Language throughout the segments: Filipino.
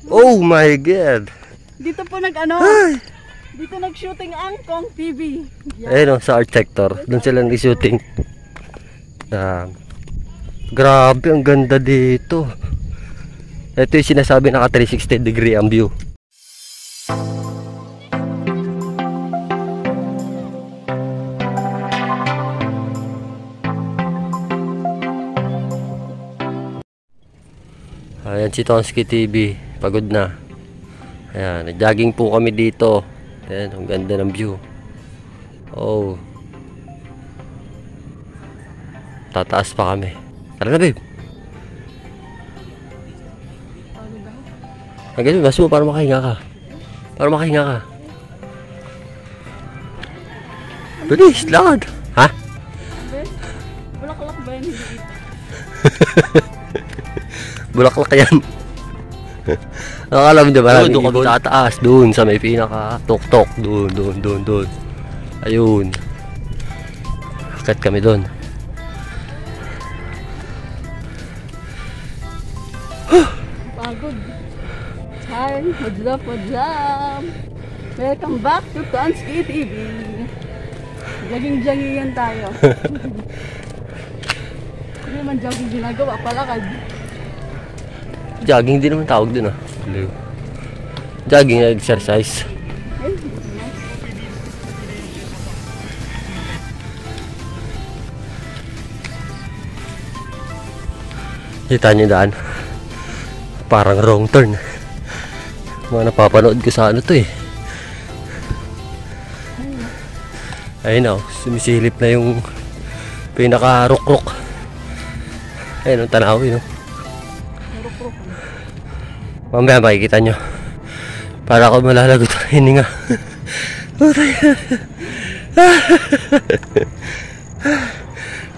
Oh my God! Dito po dito nag-shooting ang Kong TV. Ayun o, sa art sector. Doon sila nag-shooting. Grabe, ang ganda dito. Ito yung sinasabi naka 360 degree ang view. Ayan si Tonski TV, pagod na. Ayan, nag-jogging po kami dito. Ayan, ang ganda ng view. Oh. Tataas pa kami. Tara na, babe. Hanggang mas mo para makahinga ka. Para makahinga ka. Bilis, lakad. Ha? Bulaklak ba yan? Bulaklak yan. Alam diba? Doon kami tataas. Doon sa may pinaka tok-tok. Doon. Ayun. Akit kami doon. Pagod. Hi, what's up? Welcome back to Tonski TV. Jogging-joggingan tayo. Hindi man jogging ginagawa, palakad. Jogging din naman tawag dun ah. Jogging na exercise. Kita nyo daan. Parang wrong turn. Mga napapanood ko sa ano to eh. Ayun o, sumisilip na yung pinaka-ruk-ruk. Ayun ang tanawin o. Mamaya makikita nyo. Para ako malalagot ang hininga.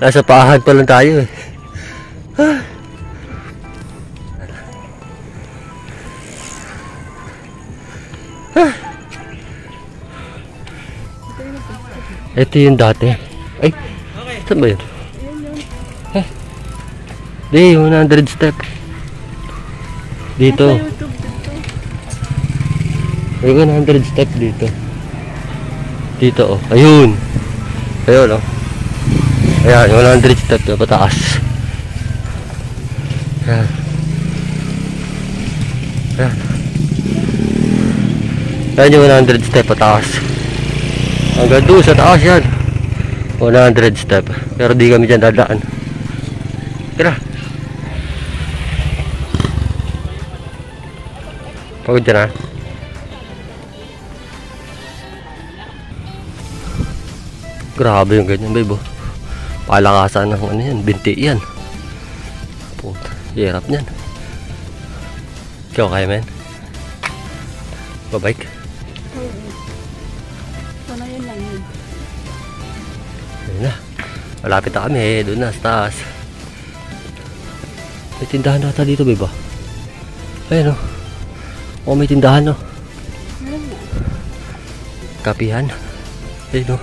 Nasa paahan pa lang tayo eh. Ito yung dati. Ay, saan ba yun? Di, 100 step. Dito. May 100 step dito. Dito oh. Ayun. Ayun oh. Ayan, 100 step na pataas. Ayan. Ayan. Ayan yung 100 step pataas. Hanggang doon sa taas yan. 100 step. Pero di kami dyan dadaan. Tira. Pagod dyan ha. Grabe yung ganyan babe oh. Palakasan ng ano yan. Binti yan. Puta. Hirap nyan. Ikaw kaya men? Babike? Sanayan lang yun. Ayun na. Malapit na kami eh. Doon na sa taas. May tindahan nata dito babe oh. Ayun oh. Oh, may tindahan no. Kapihan. Ayun no.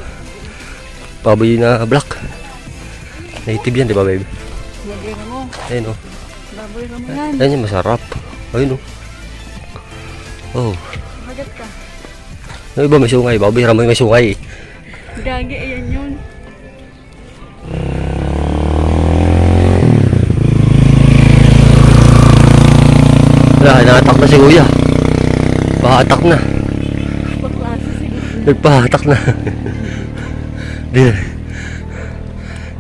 Baboy na black. Native yan, di ba babe? Baboy ka mo. Ayun no. Baboy ka mo yan. Ayun yung masarap. Ayun no. Oh. Magat ka. Ano iba may sungay? Baboy ramay may sungay. Gagi, ayan yun. Wala, naatak na si kuya. Pahatak na. Paklase siguro. Nagpahatak na.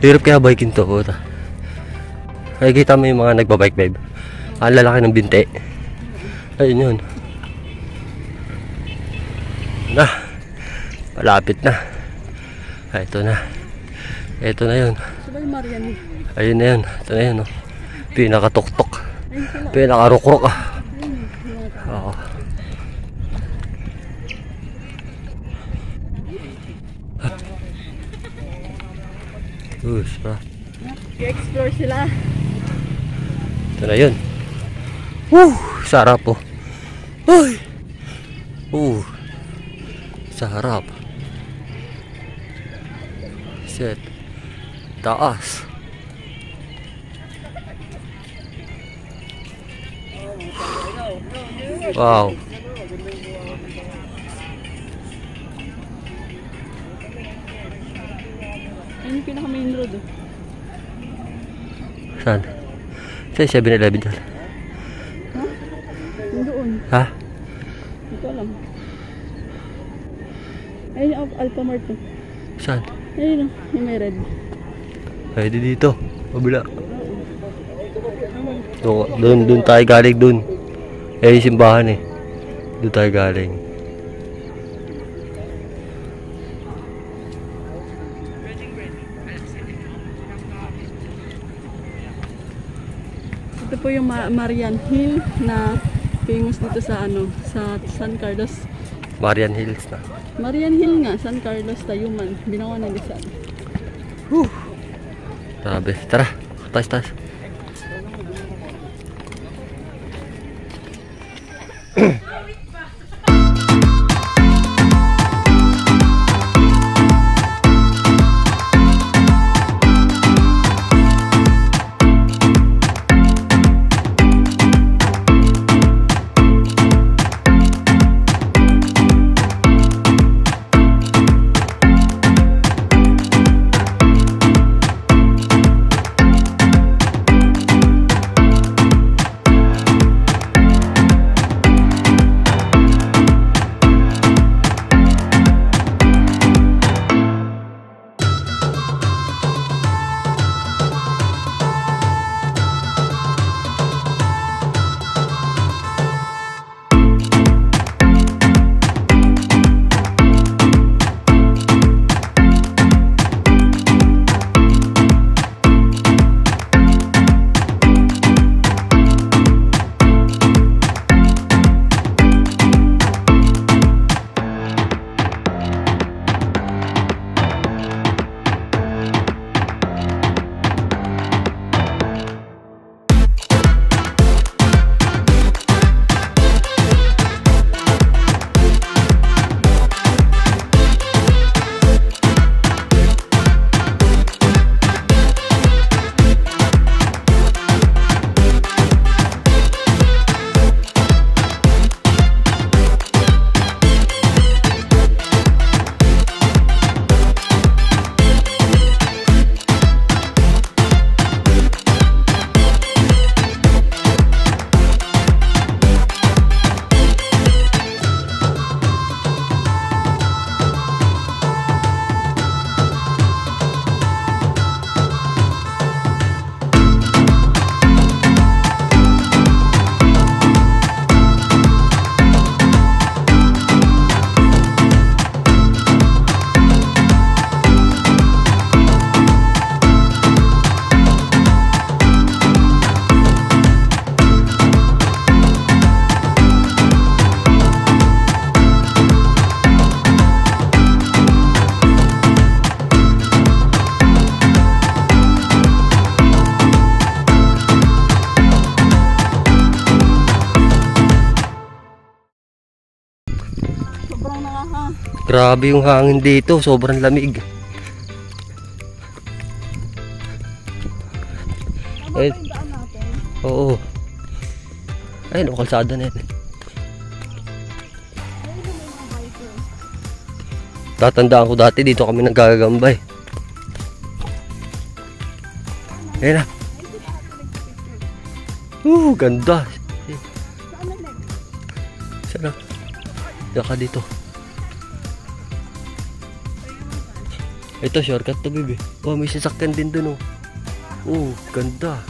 Hirap kaya biking to. Ay, kita mo yung mga nagbabike babe. Ang lalaki ng binti. Ayun yun. Na. Malapit na. Ay, ito na. Ito na yun. Sila yung Mariani. Ayun na yun. Ito na yun. Oh. Pinakatuktok. Pinakarukrok ah. Oo. I-explore sila. Ito na yun. Woo! Sarap po. Uy! Sarap. Set. Taas. Wow. Ayun yung pinaka main road. Saan? Sa 7-Eleven dyan. Ha? Yung doon. Ha? Hindi ko alam. Ayun yung Alphamart to. Saan? Ayun yung may red. Pwede dito. Mabila. Doon tayo galing doon. Eh, yung simbahan eh. Doon tayo galing. Ito po yung Marian Hill na famous dito sa sa San Carlos. Marian Hills na. Marian Hill nga, San Carlos, Tayuman. Binawa ng Rizal. Grabe. Tara. Taas. Sobrang nakaka. Grabe yung hangin dito. Sobrang lamig. Tama ba Eh, yung daan natin? oo. Ayun, kalsada na yan. Ayun yung may mga biker. Tatandaan ko dati dito kami nagagagambay. Ayun na. Ganda. Saan na next? Sana. Diyan ka dito. Ito, shortcut to, baby. Oh, may sasakyan din dun, oh. Oh, ganda.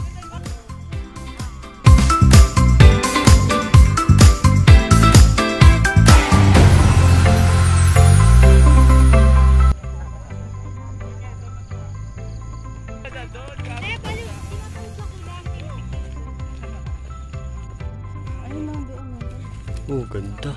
Ayun lang doon. Oh, ganda.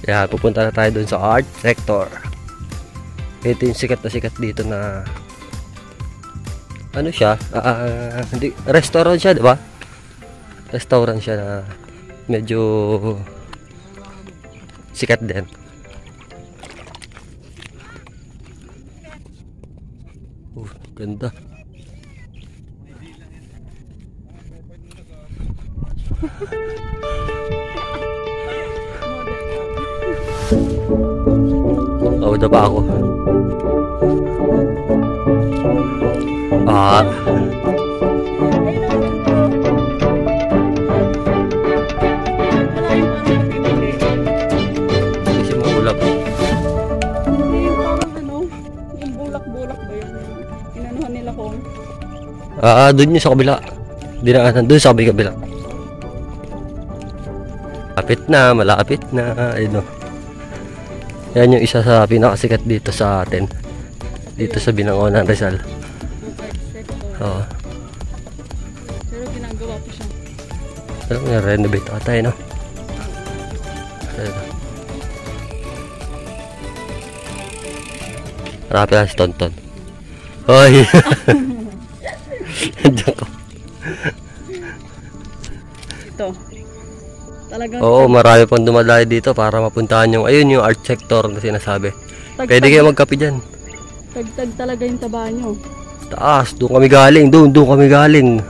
Kaya pupunta na tayo dun sa art sector. Ito yung sikat na sikat dito na ano siya? Hindi, restaurant siya, di ba? Restaurant siya na medyo sikat din. Ganda. Awad na pa ako. Kasi maulap. Hindi yung parang ano, yung bulak-bulak ba yun? Inanuhan nila ko. Doon yun sa kabila. Dinaanan doon sa kabila. Malapit na. Ayun o. Yan yung isa sa pinakasikat dito sa atin. Dito sa Binangonan, Rizal. Yung art sector. Oo. Pero ginagawa pa siya. Alam mo yung renovate ata eh, no? Ayun o. Marami lang si Tonton. Hoy! Diyan ko. Ito. Talagang Oo, marami pang dumadayo dito para mapuntahan yung, ayun yung art sector na sinasabi. Pwede kayo magkape dyan. tagtag talaga yung taba nyo. Taas, doon kami galing. Doon kami galing.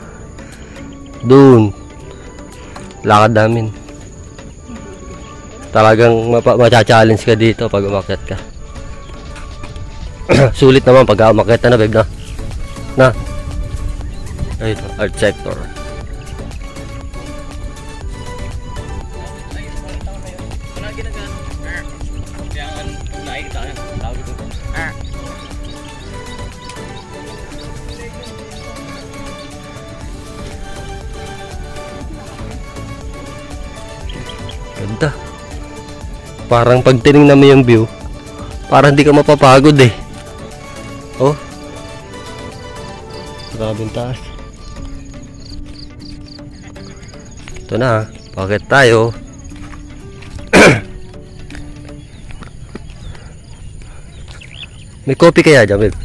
Doon. Lakad namin. Talagang macha-challenge ka dito pag umakyat ka. Sulit naman pag umakyat na, babe, na. Na. Ayun, art sector. Ganda. Parang pag tinignan mo yung view, parang hindi ka mapapagod eh. Oh. Grabing taas. Ito na, bakit tayo? May coffee kaya dyan, babe?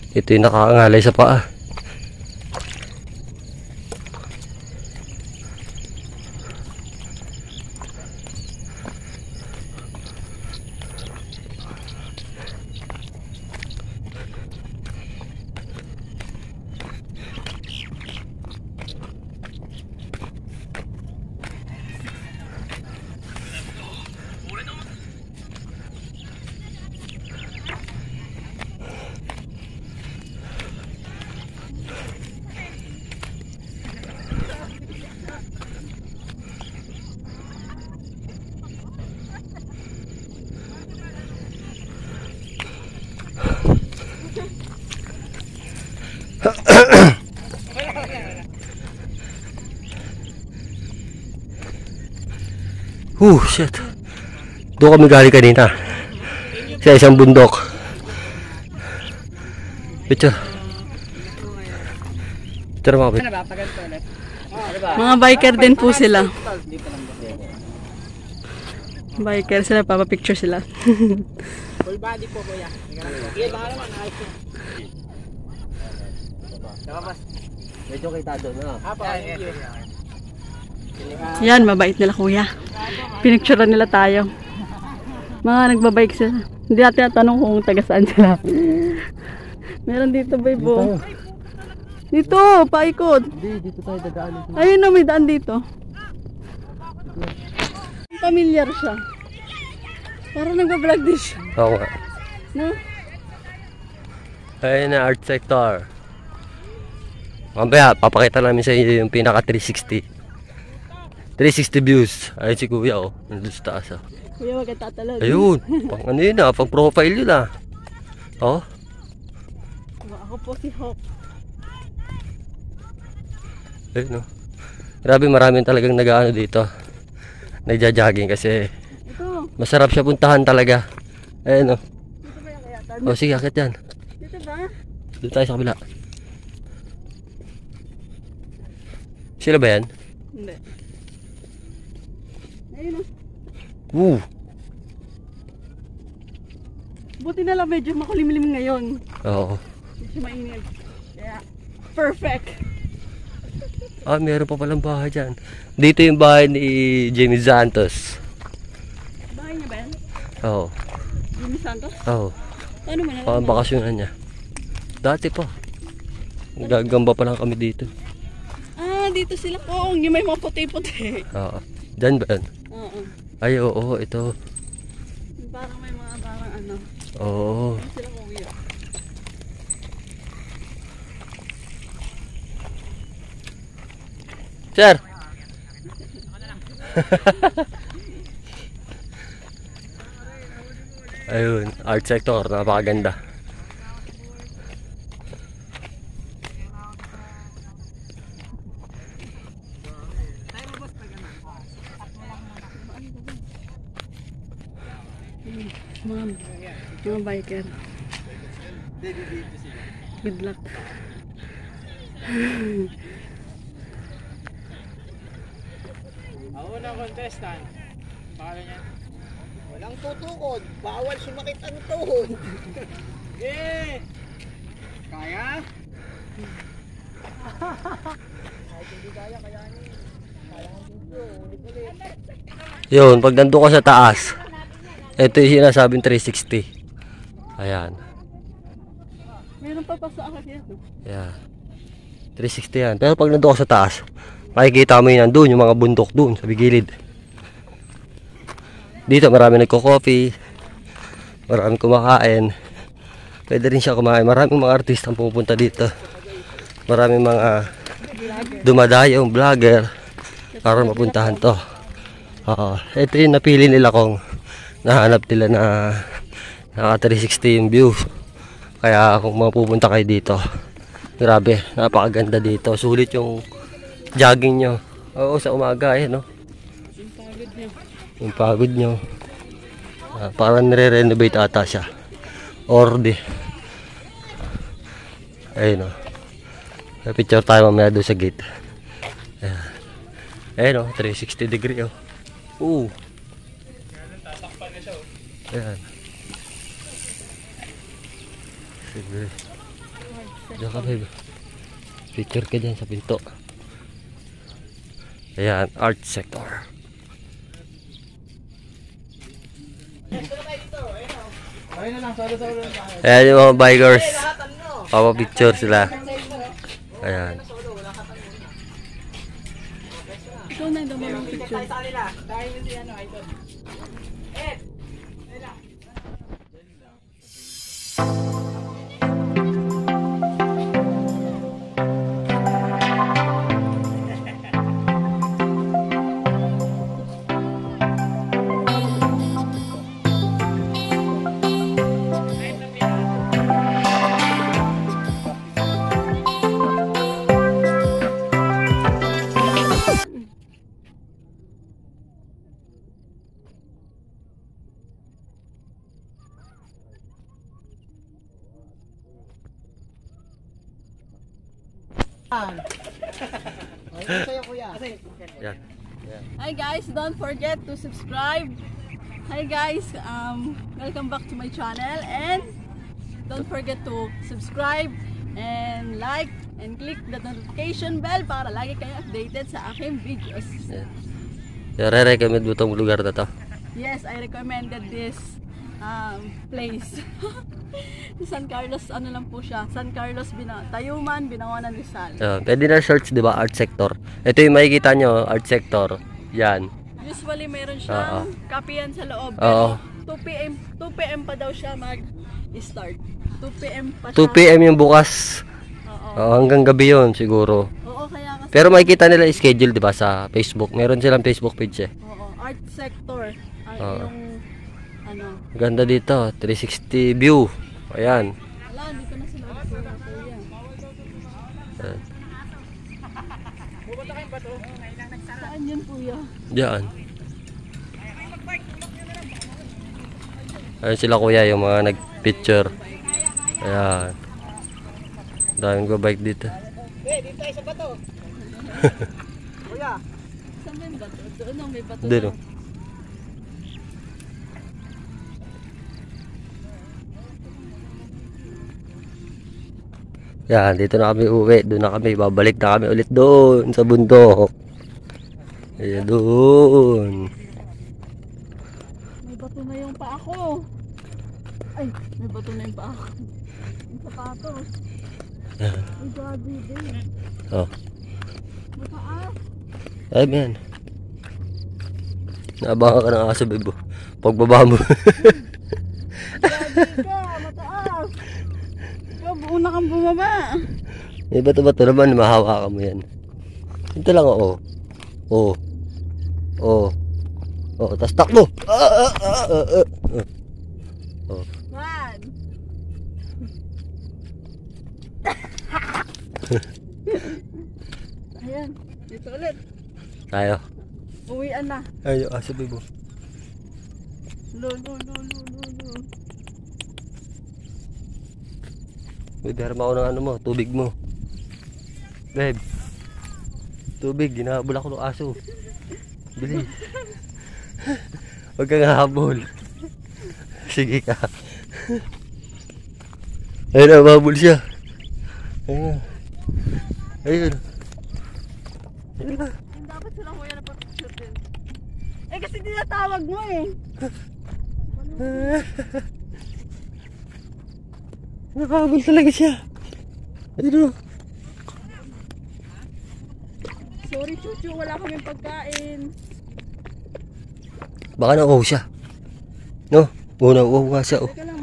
Ito yung nakakangalay sa paa. Shit. Doon kami galing kanina. Sa isang bundok. Picture. Picture mga picture. Mga biker din po sila. Biker sila, papapicture sila. Full body po, kuya. Sige, baka naman, ayos po. Medyo kita doon na. Thank you. Yan, mabait nila kuya. Pinicturean nila tayo. Mga nagbabike sila. Hindi natin natanong kung taga saan sila. Meron dito, babe. Dito, paikot. Hindi, dito tayo dadaan. Ayun na, may daan dito. Familiar siya. Parang nagbablog din siya. Oo nga. No? Ayun na, art sector. Mamaya, papakita namin sa inyo yung pinaka 360. 360 views. Ayun si kuya, oh. Nandun sa taas, oh. Kuya, wag ka tatalag. Ayun. Pang ano yun, ah. Pang profile yun, ah. Oh. Ako po si Hawk. Ayun, oh. Grabe, maraming talagang nag-ano dito. Nagja-jogging kasi Ito. masarap siya puntahan talaga. Ayan o. Dito ba yung kayatan? O sige, akit yan. Dito ba? Doon tayo sa kabila. Sila ba yan? Hindi. Ayun o. Woo! Buti na lang medyo makulimlim ngayon. Oo. Medyo mainit. Kaya, perfect. Ah, meron pa palang bahay dyan. Dito yung bahay ni Jamie Santos. Bahay niya ba yan? Oo. Jimmy Santos? Oo. Paano mo nalaman? Pambakasyonan niya. Dati pa. Gagamba pa lang kami dito. Ah, dito sila kong. Yung may mga puti-puti. Oo. Dyan ba yan? Oo. Ay, oo. Ito. Parang may mga parang ano. Oo. Dito sila kuya. Sir! Ayun, art sector, napakaganda. Mga biker. Good luck. Ang unang contestant. Pakala niya. Walang tutukod. Bawal sumakit ang tuhod. Yeah! Kaya? Yun, pag nandun ka sa taas, ito yung sinasabing 360. Ayan. Meron pa pa sa akin yan. Yeah. 360 yan. Pero pag nandun ka sa taas, makikita mo yun nandun, yung mga bundok dun, sa bigilid. Dito marami nagko-coffee, marami kumakain. Pwede rin siya kumain. Maraming mga artista ang pupunta dito. Maraming mga dumadayong vlogger para mapuntahan to. Ito yung napili nila kung nahanap nila na naka 360 yung view. Kaya kung mapupunta kayo dito, grabe, napakaganda dito. Sulit yung jogging nyo. Oo, sa umaga eh, no? Yung pagod nyo. Parang nire-renovate ata siya. Or di. Ayun o. May picture tayo mamaya doon sa gate. Ayan. Ayun o, 360 degree o. Ayan. Sige. Diyan ka babe. Picture ka dyan sa pinto. Ayan, art sector. Ayun na lang, solo-solo na tayo. Ayan yung mga bikers. Papapicture sila. Ayan. Ikaw na yung dami ng picture. Tayo sa kanila. Tayo mo si ano, idol. Ed! Sa'yo kuya. Yan. Hi guys, don't forget to subscribe. Hi guys, welcome back to my channel and don't forget to subscribe and like and click the notification bell para lagi kayo updated sa aking videos. Re-recommend mo itong lugar na to? Yes, I recommended this place. San Carlos, ano lang po siya, San Carlos, Tayuman, Binangonan, Rizal. Pwede na search, di ba, art sector. Ito yung makikita nyo, art sector. Yan. Usually meron siyang kapihan sa loob. Oo. Pero 2 PM pa daw siya mag-start. 2 PM pa 2 siya. PM yung bukas. Hanggang gabi yun siguro. Oo, kaya kasi. Pero makikita nila yung schedule, di ba, sa Facebook. Meron silang Facebook page eh. Oo, art sector. Yung ano. Ganda dito, 360 view. Ayan. Wala, dito na sila kuya. Ayan. Pupunta kayong bato. Saan yun kuya? Diyan. Ayun sila kuya, yung mga nag-picture. Ayan. Daming bike dito. Dito tayo sa bato. Kuya. Saan ba yung bato? Doon ang may bato. Doon, oh. Yan, dito na kami uwi. Doon na kami. Babalik na kami ulit doon sa bundok. Ayan, doon. May bato na yung paa ko. Ay, may bato na yung paa ko. Yung sapatos. Ay, gabi din. Oh. Mataas. Ay, man. Naabangan ka ng aso, bebo. Pagbaba mo. Gabi ka, mataas. Ikaw, una kang bumaba. May bato-bato naman, mahawakan mo yan. Ito lang, oo. Oo. Oo. Oo, tas takbo. Oh. Man. Ayan, dito ulit. Tayo. Uwian na. Ay, yung aso, bebo. Lo. Bibirma ako ng ano mo, tubig mo. Babe. Tubig, ginahabol ako ng aso. Bilis. Huwag kang hahabol. Sige ka. Ayun na, mahabol siya. Ayun na. Ayun. Ayun na. Dapat silang kuya na pag-picture din. Eh kasi tinatawag mo eh. Nakahabol talaga siya. Ayun o. Sorry Chuchu, wala kaming pagkain. Baka na-uhaw siya. No? Oo, na-uhaw nga siya. Oh. Teka lang,